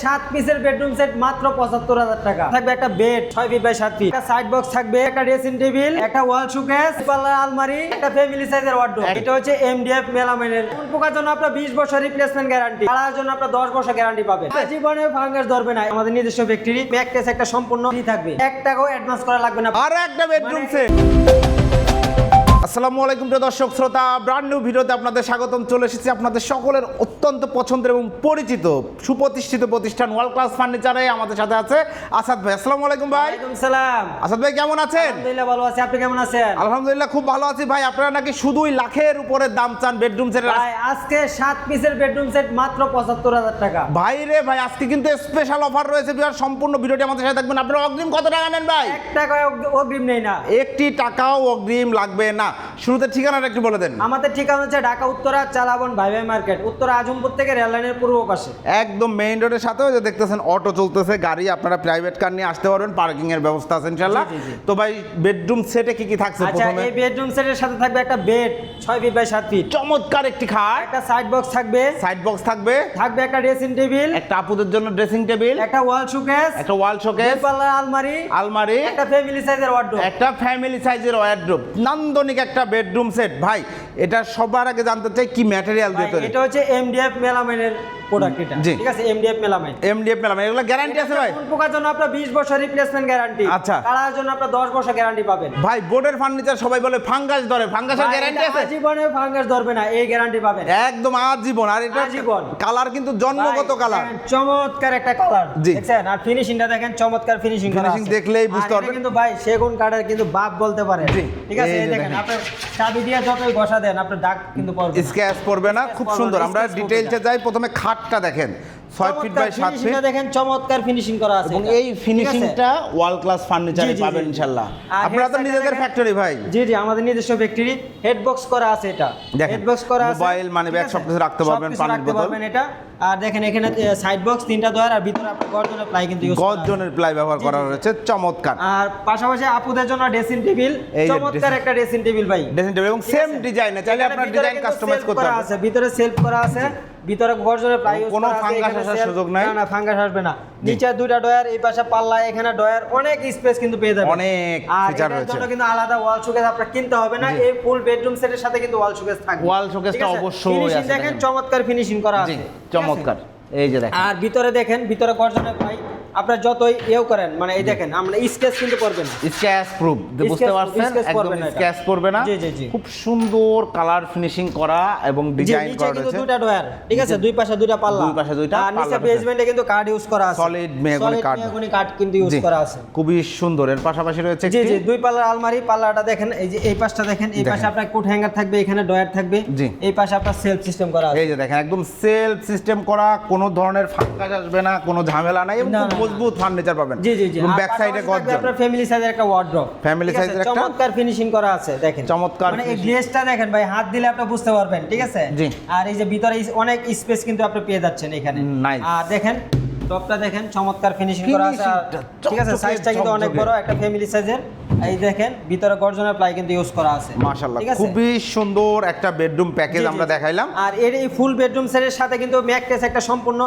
সাত পিসের bedroom set মাত্র ৭৫,০০০ টাকা। থাকবে একটা বেড 6 ফিট বাই 7 ফিট, একটা সাইড বক্স থাকবে, একটা ড্রেসিং টেবিল, একটা ওয়াল শোকেস, পাল্লা আলমারি, একটা ফ্যামিলি সাইজের ওয়ার্ডরোব। এটা হচ্ছে এমডিএফ মেলামাইনের। কোন পোকার জন্য আপনার 20 বছর রিপ্লেসমেন্ট গ্যারান্টি, তার জন্য আপনার 10 বছর গ্যারান্টি পাবেন। জীবনে ফাঙ্গাস ধরবে না। আমাদের নিজস্ব ফ্যাক্টরি, ম্যাকটেস একটা সম্পূর্ণ ফ্রি থাকবে, 1 টাকাও অ্যাডভান্স করা লাগবে না। আর একটা বেডরুম সেট। আসসালামু আলাইকুম প্রিয় দর্শক শ্রোতা, ব্র্যান্ড নিউ ভিডিওতে আপনাদের স্বাগতম। চলে এসেছি আপনাদের সকলের অত্যন্ত পছন্দের এবং পরিচিত সুপ্রতিষ্ঠিত প্রতিষ্ঠান ওয়ার্ল্ড ক্লাস ফার্নিচারে। আমাদের সাথে আছে আসাদ ভাই। আসসালামু আলাইকুম ভাই। ওয়ালাইকুম সালাম। আসাদ ভাই কেমন আছেন? আলহামদুলিল্লাহ ভালো আছি, আপনি কেমন আছেন? আলহামদুলিল্লাহ খুব ভালো আছি ভাই। আপনারা নাকি শুধুই লাখের উপরে দাম চান বেডরুম সেটের। ভাই আজকে 7 পিসের বেডরুম সেট মাত্র ৭৫,০০০ টাকা। ভাই রে ভাই, আজকে কিন্তু স্পেশাল অফার রয়েছে। সম্পূর্ণ ভিডিওটি আমাদের সাথে থাকবেন। আপনারা অগ্রিম কত টাকা নেন ভাই? 1 টাকা অগ্রিম নেই না, একটি টাকাও অগ্রিম লাগবে না। শুরুতে ঠিকানাটা একটু বলে দেন। আমাদের ঠিকানা হচ্ছে ঢাকা উত্তরা চালাবন ভাই ভাই মার্কেট, উত্তরা আজমপুর থেকে রেল লাইনের পূর্ব পাশে, একদম মেইন রোডের সাথে। যে দেখতেছেন অটো চলতেছে, গাড়ি, আপনারা প্রাইভেট কার নিয়ে আসতে পারবেন, পার্কিং এর ব্যবস্থা আছে ইনশাআল্লাহ। জি, জি। তো ভাই বেডরুম সেটে কি কি থাকছে আচ্ছা প্রথমে? এই বেডরুম সেটের সাথে থাকবে একটা বেড 6 ফিট বাই 7 ফিট, চমৎকার একটি খাট, একটা সাইড বক্স থাকবে, সাইড বক্স থাকবে, থাকবে একটা ড্রেসিং টেবিল, একটা আপুদের জন্য ড্রেসিং টেবিল, একটা ওয়াল শোকেস, একটা ওয়াল শোকেস, পাল্লা আলমারি, আলমারি, একটা ফ্যামিলি সাইজের ওয়ার্ডরোব। একটা ফ্যামিলি সাইজের ওয়ার্ডরোব। নান্দনিক একটা বেডরুম সেট ভাই। এটা সবার আগে জানতে চাই কি ম্যাটেরিয়াল দিয়ে তৈরি? এটা হচ্ছে এমডিএফ মেলামাইনের প্রোডাক্ট। এটা জি। ঠিক আছে, এমডিএফ মেলামাইন। এমডিএফ মেলাম, এগুলো গ্যারান্টি আছে ভাই? কোন পোকার জন্য আপনার 20 বছর রিপ্লেসমেন্ট গ্যারান্টি, আচ্ছা। তার জন্য আপনার 10 বছর গ্যারান্টি পাবেন। ভাই বোর্ডের ফার্নিচার সবাই বলে ফাঙ্গাস ধরে, ফাঙ্গাসের গ্যারান্টি আছে? জীবনে ফাঙ্গাস ধরবে না, এই গ্যারান্টি পাবেন একদম আজীবন। আর এটা আজীবন। কালার কিন্তু জন্মগত কালার, চমৎকার একটা কালার। জি। দেখছেন? আর ফিনিশিংটা দেখেন, চমৎকার ফিনিশিং করা ফিনিশিং আছে। দেখলেই বুঝতে আর এটা পারবেন। কিন্তু ভাই সেগুন কাঠের কিন্তু বাপ বলতে পারে। জি। ঠিক আছে, এই এই যে দেখেন দেখেন। আপনি চাবি দিয়ে যতই ঘষা দেন আপনার দাগ কিন্তু পড়বে না। স্ক্র্যাচ পড়বে না, খুব পড়বে সুন্দর। না, আমরা scratch পড়বে ডিটেইলসে না। যাই। প্রথমে খাটটা দেখেন 6 ফিট বাই 7 ফিট, দেখেন চমৎকার ফিনিশিং করা আছে এবং এটা। এই ঠিক আছে? ফিনিশিংটা ওয়ার্ল্ড ক্লাস ফার্নিচারে জি, জি, পাবেন জি। ইনশাআল্লাহ। আর আপনারা তো headset নিজেদের দেখেন। ফ্যাক্টরি ভাই। জি জি, আমাদের নিজস্ব ফ্যাক্টরি। হেড বক্স করা আছে এটা, দেখেন, হেড বক্স করা আছে, মোবাইল, মানি ব্যাগ ঠিক আছে? সবকিছু রাখতে পারবেন, সবকিছু পানির রাখতে বোতল। পারবেন এটা। আর দেখেন এখানে সাইড বক্স 3টা ডয়ার, আর ভিতরে আপনার গর্জনের প্লাই কিন্তু ইউজ করা আছে। গর্জনের প্লাই ব্যবহার করা হয়েছে, চমৎকার। আর পাশাপাশি আপুদের জন্য ড্রেসিং টেবিল, এই যে চমৎকার একটা ড্রেসিং টেবিল ভাই। ড্রেসিং টেবিল এবং ঠিক সেম আছে? ডিজাইনে, চাইলে এখানে আপনার ভিতরে ডিজাইন কিন্তু কাস্টমাইজ self করতে করা পারবেন। আছে, ভিতরে সেলফ করা আছে, ভিতরে গর্জনের প্লাই ইউজ কোনো করা আছে। ফাঙ্গাস এখানে আসার self- সুযোগ নাই। না না, ফাঙ্গাস আসবে না। নিচে 2টা ডয়ার, এই পাশে পাল্লা, এখানে ডয়ার, অনেক স্পেস কিন্তু পেয়ে যাবেন। অনেক আর ফিচার এটার রয়েছে। জন্য কিন্তু আলাদা ওয়াল শোকেস আপনার কিনতে হবে না। এই ফুল বেডরুম সেটের সাথে কিন্তু ওয়াল শোকেস থাকবে। ওয়াল শোকেসটা ঠিক আছে? অবশ্যই ফিনিশিং আছে, দেখেন, দেখেন। চমৎকার ফিনিশিং করা জি, আছে। ঠিক আছে? চমৎকার। এই যে দেখেন। আর ভিতরে দেখেন, ভিতরে গর্জনের প্লাই আপনার যতই ইয়েও করেন, মানে এই দেখেন আমরা স্কেচ কিন্তু করবেন না। স্ক্র্যাচ প্রুফ, বুঝতে পারছেন? স্ক্র্যাচ একদম পড়বে না এটা। স্ক্র্যাচ পড়বে না। জি, জি, জি। খুব সুন্দর কালার ফিনিশিং করা এবং জি, ডিজাইন নিচে করা কিন্তু রয়েছে। 2টা ডয়ার, ঠিক আছে, দুই পাশে 2টা পাল্লা, দুই পাশে 2টা আর নিচে পাল্লা রয়েছে। বেসমেন্টে কিন্তু কাঠ ইউজ করা আছে, Solid মেহগনি কাঠ। মেহগনি কাঠ কিন্তু ইউজ জি, করা আছে। খুবই সুন্দর। এর পাশাপাশি রয়েছে জি একটি জি, 2 পাল্লার আলমারি। পাল্লাটা দেখেন, এই যে এই পাশটা দেখেন, এই পাশে দেখেন। আপনার কোট হ্যাঙ্গার থাকবে, এখানে ডয়ার থাকবে। জি। এই পাশে আপনার সেলফ সিস্টেম করা আছে। এই যে দেখেন, একদম সেলফ সিস্টেম করা, কোনো ধরনের ফাঙ্গাস আসবে না, কোনো ঝামেলা নাই এবং না, খুব না, না। মজবুত ফার্নিচার পাবেন। জি জি জি, এবং আর ব্যাক সাইডে পাশাপাশি থাকবে গর্জন। আপনার ফ্যামিলি সাইজের একটা ওয়ার্ডরোব। Family size এর একটা- চমৎকার ফিনিশিং করা আছে, দেখেন চমৎকার মানে এই finishing। গ্লেজটা দেখেন ভাই, হাত দিলে আপনি বুঝতে পারবেন। ঠিক আছে? জি। আর এই যে ভিতরে অনেক স্পেস কিন্তু আপনি পেয়ে যাচ্ছেন এখানে। nice। আর দেখেন টপটা দেখেন, চমৎকার ফিনিশিং করা আছে। আর Finishingটা ঠিক আছে, চকচকে, সাইজটা কিন্তু অনেক ঝকঝকে। বড়, একটা ফ্যামিলি সাইজের। এই দেখেন ভিতরে গর্জনের প্লাই কিন্তু ইউজ করা আছে। মাশাআল্লাহ, ঠিক আছে? খুবই সুন্দর একটা বেডরুম প্যাকেজ জি, জি, আমরা জি। দেখাইলাম। আর এর এই ফুল বেডরুম সেটের সাথে কিন্তু ম্যাট্রেস একটা সম্পূর্ণ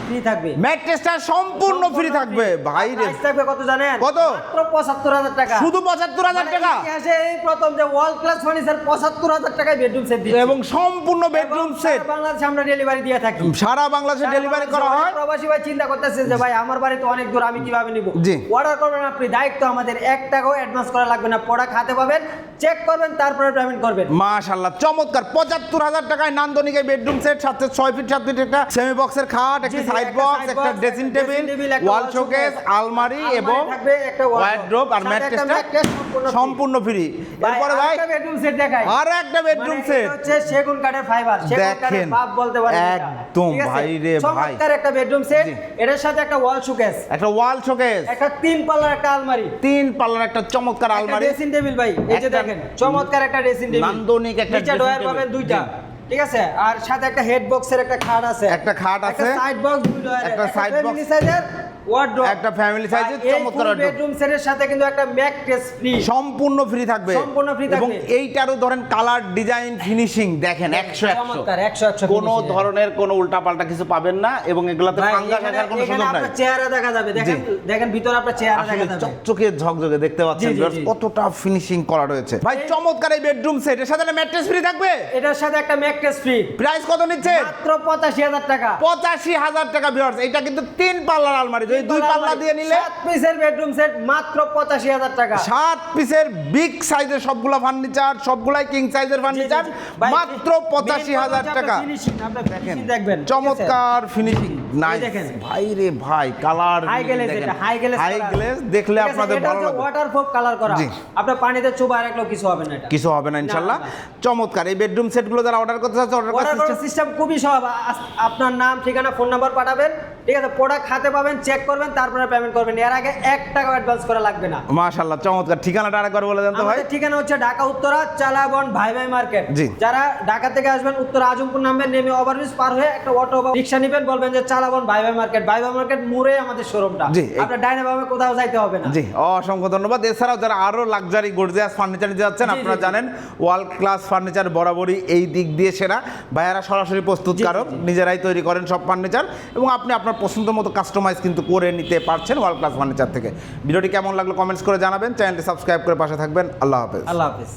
ফ্রি থাকবে। ম্যাট্রেসটা সম্পূর্ণ ফ্রি থাকবে ভাই রে। প্রাইস থাকবে কত জানেন? কত? মাত্র ৭৫,০০০ টাকা। শুধু ৭৫,০০০ টাকা ইতিহাসে এই প্রথম যে ওয়ার্ল্ড ক্লাস ফার্নিচার ৭৫,০০০ টাকায় বেডরুম সেট দিচ্ছে। এবং সম্পূর্ণ বেডরুম সেট বাংলাদেশে আমরা ডেলিভারি দিয়ে থাকি। সারা বাংলাদেশে ডেলিভারি করা হয়। প্রবাসী ভাই চিন্তা করতেছে যে ভাই আমার বাড়ি তো অনেক দূর, আমি কিভাবে নিব? জি। অর্ডার করবেন আপনি, দায়িত্ব আমাদের, 1 টাকাও অ্যাডভান্স করা লাগবে না। প্রোডাক্ট হাতে পাবেন, চেক করবেন, তারপরে পেমেন্ট করবেন। মাশাআল্লাহ, চমৎকার। ৭৫,০০০ টাকায় নান্দনিক এই বেডরুম সেট, সাথে 6 ফিট 7 ফিট একটা সেমি বক্সের খাট, একটা জি, জি, সাইড একটা বক্স, side একটা box, ড্রেসিং একটা টেবিল, dressing table, একটা ওয়াল wall শোকেস, showcase, আলমারি এবং থাকবে একটা ওয়ার্ডরোব আর সাথে একটা ম্যাট্রেসটা mattress সম্পূর্ণ ফ্রি। এরপরে ভাই আরেকটা বেডরুম সেট দেখাই। আর একটা বেডরুম মানে সেট এটা হচ্ছে সেগুন কাঠের ফাইবার, সেগুন কাঠের দেখেন, বাপ বলতে পারেন এটা। একদম ঠিক আছে? ভাই রে ভাই। চমৎকার একটা বেডরুম সেট, জি। এটার সাথে একটা ওয়াল শোকেস, একটা ওয়াল শোকেস, একটা 3 পাল্লার একটা আলমারি, 3 পাল্লার একটা চমৎকার একটা আলমারি, ড্রেসিং টেবিল ভাই। এই যে একটা দেখেন চমৎকার একটা ড্রেসিং টেবিল, নান্দনিক একটা নিচে dressing ডয়ার table। পাবেন 2টা। জি। ঠিক আছে, আর সাথে একটা হেড বক্সের একটা খাট আছে, একটা খাট আছে, একটা সাইড বক্স, একটা side box, সাইজের ওয়ার্ডরোব, একটা ফ্যামিলি সাইজের চমৎকার wardrobe। বেডরুম সেটের সাথে কিন্তু একটা ম্যাট্রেস ফ্রি, সম্পূর্ণ ফ্রি থাকবে, সম্পূর্ণ free এবং থাকবে। এইটারও ধরেন কালার ডিজাইন ফিনিশিং দেখেন 100 চমৎকার 100 কোনো ধরনের কোনো উল্টাপাল্টা কিছু পাবেন না, এবং এগুলাতে ফাঙ্গাস আসার কোনো সুযোগ নাই। আপনার চেহারা দেখা যাবে, দেখেন দেখেন ভিতরে আপনার চেহারা আসলে দেখা যাবে, চকচকে ঝকঝকে দেখতে পাচ্ছেন জি, জি, viewers, জি। কতটা ফিনিশিং করা রয়েছে ভাই। চমৎকার এই বেডরুম সেট, এর সাথে ম্যাট্রেস ফ্রি থাকবে। এটার সাথে একটা ম্যাট্রেস ফ্রি, প্রাইস কত নিচ্ছে? মাত্র 85,000 টাকা। 85,000 টাকা ভিউয়ার্স। এটা কিন্তু 3 পাল্লার আলমারি, যদি 2 পাল্লা দিয়ে নিলে 7 পিসের বেডরুম সেট মাত্র 85,000 টাকা। 7 পিসের বিগ সাইজের সবগুলা ফার্নিচার, সবগুলাই কিং সাইজের ফার্নিচার, ভাই, মাত্র 85,000 টাকা। ফিনিশিং আপনি ফিনিশিং দেখবেন, ঠিক আছে? চমৎকার ফিনিশিং, নাইস দেখেন। ভাই রে ভাই, কালার হাই গ্লেজ, এটা হাই গ্লেজ, হাই গ্লেজ দেখলে আপনাদের ভালো লাগবে। ওয়াটারপ্রুফ কালার করা, জি। আপনার পানিতে চুবায় রাখলেও কিছু হবে না, এটা কিছু হবে না ইনশাআল্লাহ। চমৎকার এই বেডরুম সেটগুলো যারা অর্ডার করতে চাচ্ছে অর্ডার অর্ডার করার করার সিস্টেম খুবই সহজ, আপনার নাম, ঠিকানা, ফোন নাম্বার পাঠাবেন, ঠিক আছে? প্রোডাক্ট হাতে পাবেন, চেক করবেন, তারপরে পেমেন্ট করবেন, এর আগে 1 টাকা অ্যাডভান্স করা লাগবে না। মাশাআল্লাহ চমৎকার। ঠিকানাটা আরেকবার বলে দেন তো ভাই। আমাদের ঠিকানা হচ্ছে ঢাকা উত্তরা চালাবন ভাই ভাই মার্কেট। জি। যারা ঢাকা থেকে আসবেন উত্তরা আজমপুর নামবেন, নেমে ওভারব্রিজ পার হয়ে একটা অটো বা রিকশা নেবেন, বলবেন যে চালাবন ভাই ভাই মার্কেট, ভাই ভাই মার্কেট মোড়ে আমাদের শোরুমটা। জি, আপনার ডাইনে বামে কোথাও যাইতে হবে না। জি, অসংখ্য ধন্যবাদ। এছাড়াও যারা আরো লাক্সারি গর্জিয়াস ফার্নিচার নিতে যাচ্ছেন, জি, আপনারা জি, জি। জানেন ওয়ার্ল্ড ক্লাস ফার্নিচার বরাবরই এই দিক দিয়ে সেরা। ভাইয়ারা সরাসরি প্রস্তুতকারক, জি, জি। নিজেরাই তৈরি করেন সব ফার্নিচার, এবং আপনি আপনার পছন্দ মতো কাস্টমাইজ কিন্তু করে নিতে পারছেন ওয়ার্ল্ড ক্লাস ফার্নিচার থেকে। ভিডিওটি কেমন লাগলো কমেন্টস করে জানাবেন, চ্যানেলটি সাবস্ক্রাইব করে পাশে থাকবেন। আল্লাহ হাফেজ। আল্লাহ হাফেজ।